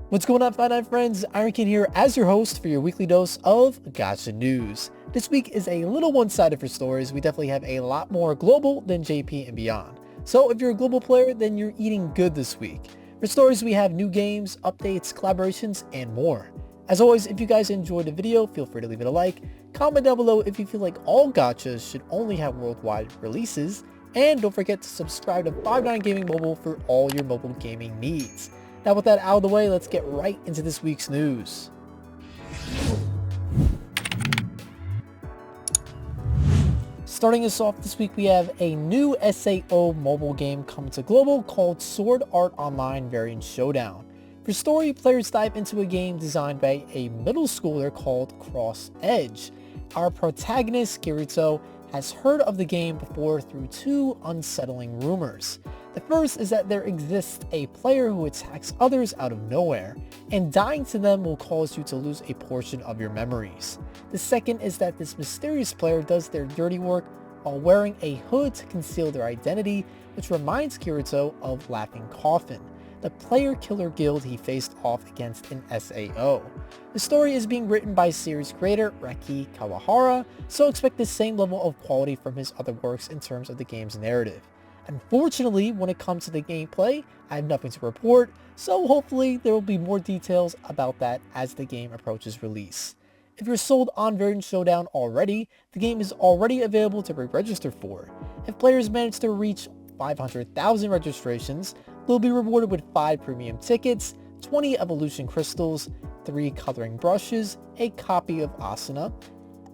What's going on, Five Nine friends? Ironcane here as your host for your weekly dose of Gacha news. This week is a little one-sided for stories. We definitely have a lot more global than JP and beyond. So if you're a global player, then you're eating good this week. For stories, we have new games, updates, collaborations, and more. As always, if you guys enjoyed the video, feel free to leave it a like. Comment down below if you feel like all gachas should only have worldwide releases. And don't forget to subscribe to Five Nine Gaming Mobile for all your mobile gaming needs. Now with that out of the way, let's get right into this week's news. Starting us off this week, we have a new SAO mobile game coming to global called Sword Art Online Variant Showdown. For story, players dive into a game designed by a middle schooler called Cross Edge. Our protagonist, Kirito, has heard of the game before through two unsettling rumors. The first is that there exists a player who attacks others out of nowhere, and dying to them will cause you to lose a portion of your memories. The second is that this mysterious player does their dirty work while wearing a hood to conceal their identity, which reminds Kirito of Laughing Coffin, the player-killer guild he faced off against in SAO. The story is being written by series creator Reki Kawahara, so expect the same level of quality from his other works in terms of the game's narrative. Unfortunately, when it comes to the gameplay, I have nothing to report, so hopefully there will be more details about that as the game approaches release. If you're sold on Variant Showdown already, the game is already available to re-register for. If players manage to reach 500,000 registrations, they'll be rewarded with 5 premium tickets, 20 evolution crystals, 3 coloring brushes, a copy of Asuna,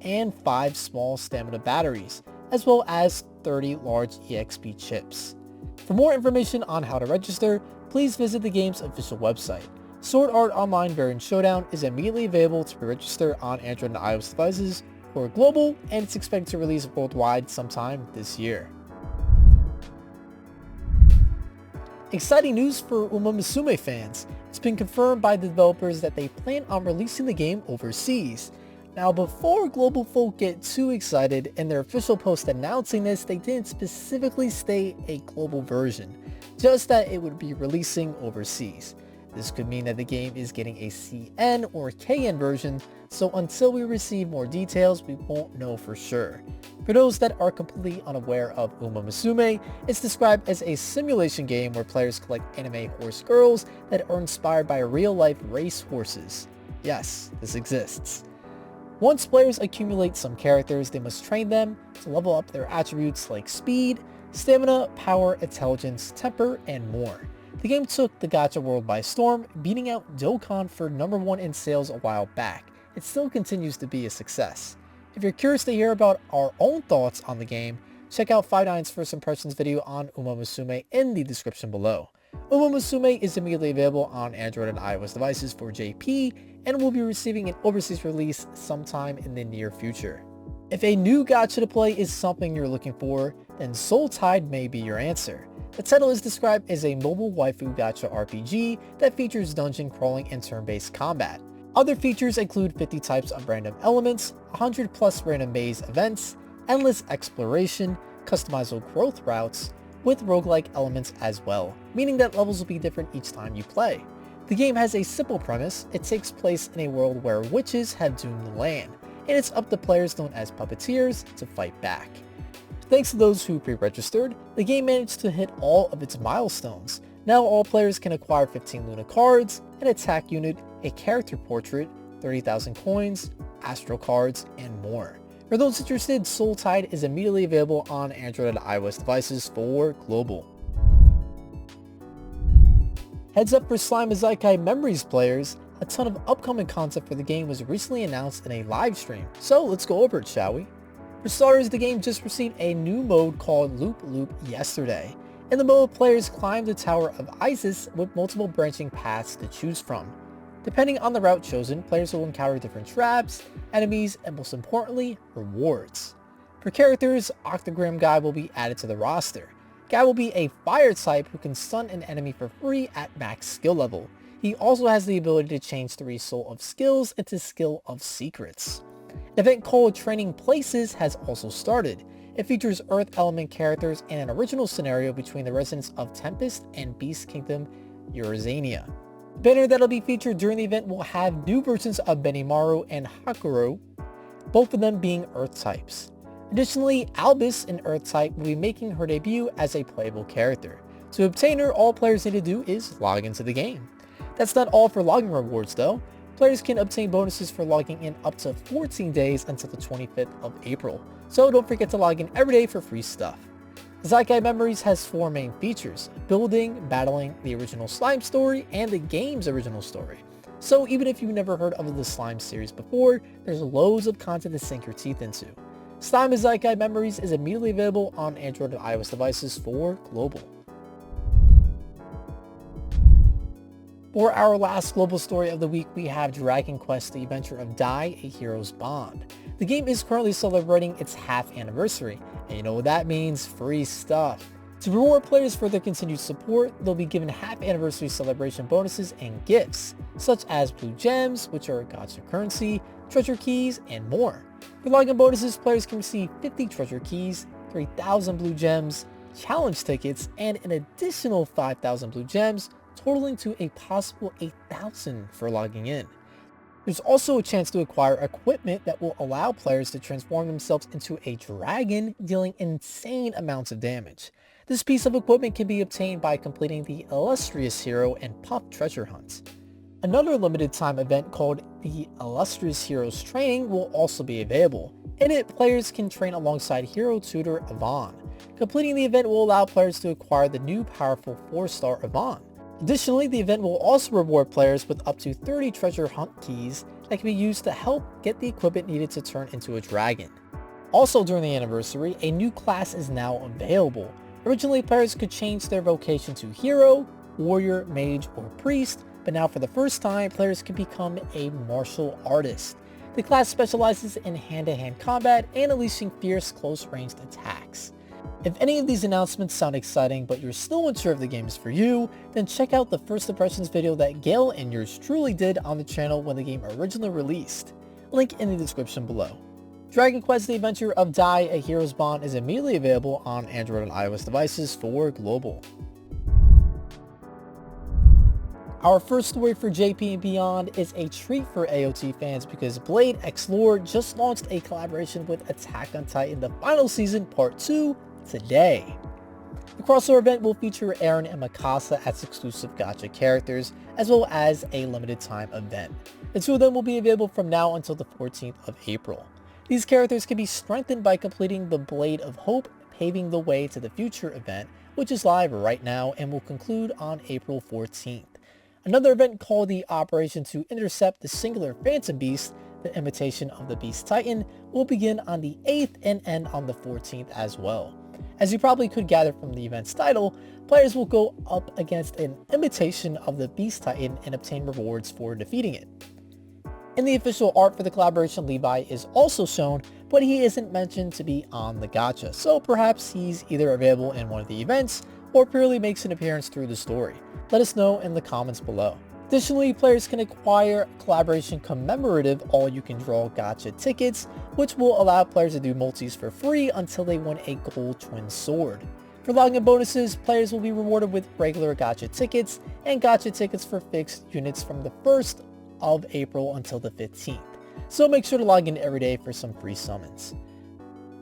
and 5 small stamina batteries, as well as 30 large EXP chips. For more information on how to register, please visit the game's official website. Sword Art Online Variant Showdown is immediately available to pre-register on Android and iOS devices for global, and it's expected to release worldwide sometime this year. Exciting news for Uma Musume fans. It's been confirmed by the developers that they plan on releasing the game overseas. Now, before global folk get too excited, in their official post announcing this, they didn't specifically state a global version, just that it would be releasing overseas. This could mean that the game is getting a CN or KN version, so until we receive more details, we won't know for sure. For those that are completely unaware of Uma Musume, it's described as a simulation game where players collect anime horse girls that are inspired by real-life race horses. Yes, this exists. Once players accumulate some characters, they must train them to level up their attributes like speed, stamina, power, intelligence, temper, and more. The game took the gacha world by storm, beating out Dokkan for #1 in sales a while back. It still continues to be a success. If you're curious to hear about our own thoughts on the game, check out Five Nine's first impressions video on Uma Musume in the description below. Uma Musume is immediately available on Android and iOS devices for JP, and will be receiving an overseas release sometime in the near future. If a new gacha to play is something you're looking for, then Soul Tide may be your answer. The title is described as a mobile waifu gacha RPG that features dungeon crawling and turn-based combat. Other features include 50 types of random elements, 100 plus random maze events, endless exploration, customizable growth routes, with roguelike elements as well, meaning that levels will be different each time you play. The game has a simple premise. It takes place in a world where witches have doomed the land, and it's up to players known as puppeteers to fight back. Thanks to those who pre-registered, the game managed to hit all of its milestones. Now all players can acquire 15 Luna cards, an attack unit, a character portrait, 30,000 coins, astral cards, and more. For those interested, Soul Tide is immediately available on Android and iOS devices for global. Heads up for Slime Isekai Memories players, a ton of upcoming content for the game was recently announced in a live stream, so let's go over it, shall we? For starters, the game just received a new mode called Loop Loop yesterday. In the mode, players climb the Tower of Isis with multiple branching paths to choose from. Depending on the route chosen, players will encounter different traps, enemies, and most importantly, rewards. For characters, Octagram Guy will be added to the roster. Guy will be a fire type who can stun an enemy for free at max skill level. He also has the ability to change 3 Soul of Skills into Skill of Secrets. An event called Training Places has also started. It features Earth element characters in an original scenario between the residents of Tempest and Beast Kingdom Eurazania. The banner that'll be featured during the event will have new versions of Benimaru and Hakuro, both of them being Earth types. Additionally, Albus, an Earth type, will be making her debut as a playable character. To obtain her, all players need to do is log into the game. That's not all for login rewards though. Players can obtain bonuses for logging in up to 14 days until the 25th of April, so don't forget to log in every day for free stuff. Isekai Memories has 4 main features: building, battling, the original slime story, and the game's original story. So even if you've never heard of the slime series before, there's loads of content to sink your teeth into. Slime Isekai Memories is immediately available on Android and iOS devices for global. For our last global story of the week, we have Dragon Quest: The Adventure of Dai, A Hero's Bond. The game is currently celebrating its half anniversary, and you know what that means: free stuff. To reward players for their continued support, they'll be given half anniversary celebration bonuses and gifts, such as blue gems, which are Gacha currency, treasure keys, and more. For login bonuses, players can receive 50 treasure keys, 3,000 blue gems, challenge tickets, and an additional 5,000 blue gems, totaling to a possible 8,000 for logging in. There's also a chance to acquire equipment that will allow players to transform themselves into a dragon, dealing insane amounts of damage. This piece of equipment can be obtained by completing the Illustrious Hero and Puff treasure hunts. Another limited time event called the Illustrious Heroes Training will also be available. In it, players can train alongside hero tutor Yvonne. Completing the event will allow players to acquire the new powerful 4-star Yvonne. Additionally, the event will also reward players with up to 30 treasure hunt keys that can be used to help get the equipment needed to turn into a dragon. Also during the anniversary, a new class is now available. Originally, players could change their vocation to hero, warrior, mage, or priest, but now for the first time, players can become a martial artist. The class specializes in hand-to-hand combat and unleashing fierce close-ranged attacks. If any of these announcements sound exciting but you're still unsure if the game is for you, then check out the first impressions video that Gail and yours truly did on the channel when the game originally released. Link in the description below. Dragon Quest: The Adventure of Dai, A Hero's Bond is immediately available on Android and iOS devices for global. Our first story for JP and Beyond is a treat for AOT fans because BladeXLord just launched a collaboration with Attack on Titan The Final Season Part 2 today. The crossover event will feature Eren and Mikasa as exclusive Gacha characters, as well as a limited time event. The two of them will be available from now until the 14th of April. These characters can be strengthened by completing the Blade of Hope, Paving the Way to the Future event, which is live right now and will conclude on April 14th. Another event called the Operation to Intercept the Singular Phantom Beast, the imitation of the Beast Titan, will begin on the 8th and end on the 14th as well. As you probably could gather from the event's title, players will go up against an imitation of the Beast Titan and obtain rewards for defeating it. In the official art for the collaboration, Levi is also shown, but he isn't mentioned to be on the gacha, so perhaps he's either available in one of the events or purely makes an appearance through the story. Let us know in the comments below. Additionally, players can acquire collaboration commemorative all-you-can-draw gacha tickets, which will allow players to do multis for free until they win a gold twin sword. For login bonuses, players will be rewarded with regular gacha tickets and gacha tickets for fixed units from the 1st of April until the 15th. So make sure to log in every day for some free summons.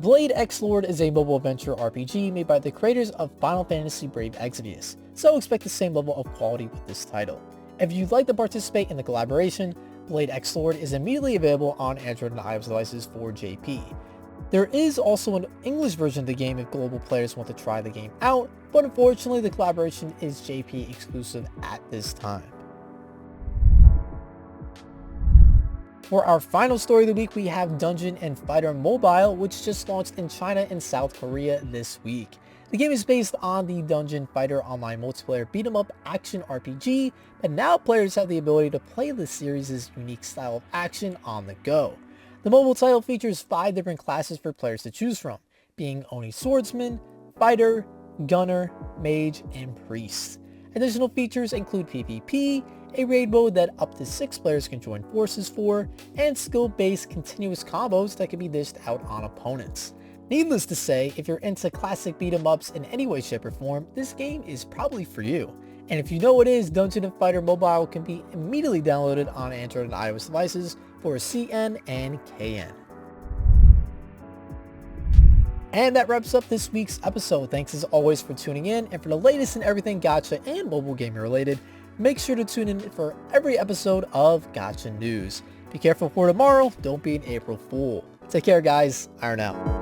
BladeXLord is a mobile adventure RPG made by the creators of Final Fantasy Brave Exvius, so expect the same level of quality with this title. If you'd like to participate in the collaboration, BladeXLord is immediately available on Android and iOS devices for JP. There is also an English version of the game if global players want to try the game out, but unfortunately the collaboration is JP exclusive at this time. For our final story of the week, we have Dungeon & Fighter Mobile, which just launched in China and South Korea this week. The game is based on the Dungeon Fighter online multiplayer beat-em-up action RPG, but now players have the ability to play the series' unique style of action on the go. The mobile title features 5 different classes for players to choose from, being Oni Swordsman, Fighter, Gunner, Mage, and Priest. Additional features include PvP, a raid mode that up to 6 players can join forces for, and skill-based continuous combos that can be dished out on opponents. Needless to say, if you're into classic beat-em-ups in any way, shape, or form, this game is probably for you. And if you know what it is, Dungeon & Fighter Mobile can be immediately downloaded on Android and iOS devices for CN and KN. And that wraps up this week's episode. Thanks as always for tuning in, and for the latest in everything Gacha and mobile gaming related, make sure to tune in for every episode of Gacha News. Be careful for tomorrow, don't be an April Fool. Take care guys, Iron out.